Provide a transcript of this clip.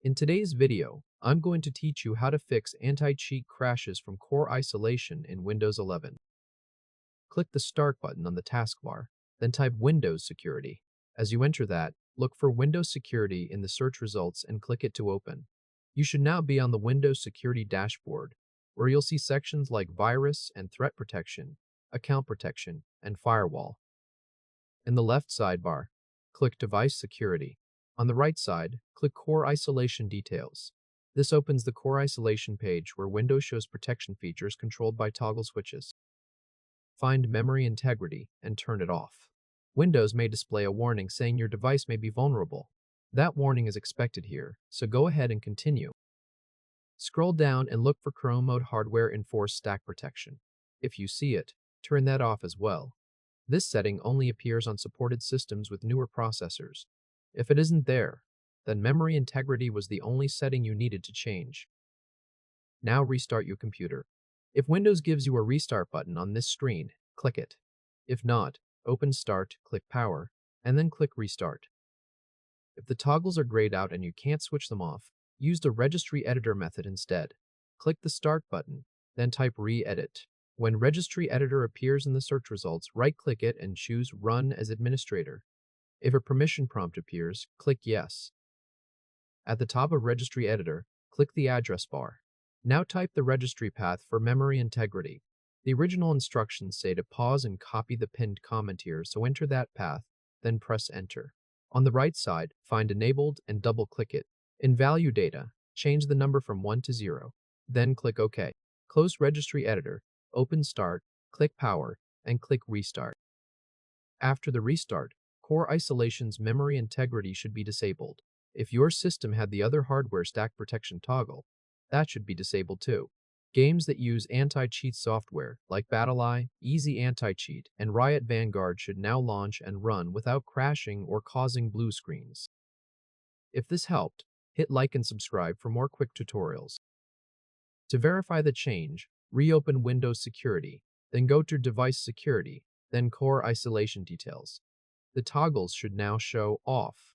In today's video, I'm going to teach you how to fix anti-cheat crashes from core isolation in Windows 11. Click the Start button on the taskbar, then type Windows Security. As you enter that, look for Windows Security in the search results and click it to open. You should now be on the Windows Security dashboard, where you'll see sections like Virus and Threat Protection, Account Protection, and Firewall. In the left sidebar, click Device Security. On the right side, click Core Isolation Details. This opens the Core Isolation page where Windows shows protection features controlled by toggle switches. Find Memory Integrity and turn it off. Windows may display a warning saying your device may be vulnerable. That warning is expected here, so go ahead and continue. Scroll down and look for Chrome Mode Hardware Enforced Stack Protection. If you see it, turn that off as well. This setting only appears on supported systems with newer processors. If it isn't there, then memory integrity was the only setting you needed to change. Now restart your computer. If Windows gives you a restart button on this screen, click it. If not, open Start, click Power, and then click Restart. If the toggles are grayed out and you can't switch them off, use the Registry Editor method instead. Click the Start button, then type Re-edit. When Registry Editor appears in the search results, right-click it and choose Run as Administrator. If a permission prompt appears, click Yes. At the top of Registry Editor, click the address bar. Now type the registry path for memory integrity. The original instructions say to pause and copy the pinned comment here, so enter that path, then press Enter. On the right side, find Enabled and double-click it. In Value Data, change the number from 1 to 0. Then click OK. Close Registry Editor, open Start, click Power, and click Restart. After the restart, Core Isolation's memory integrity should be disabled. If your system had the other hardware stack protection toggle, that should be disabled too. Games that use anti-cheat software, like BattlEye, Easy Anti-Cheat, and Riot Vanguard should now launch and run without crashing or causing blue screens. If this helped, hit like and subscribe for more quick tutorials. To verify the change, reopen Windows Security, then go to Device Security, then Core Isolation Details. The toggles should now show off.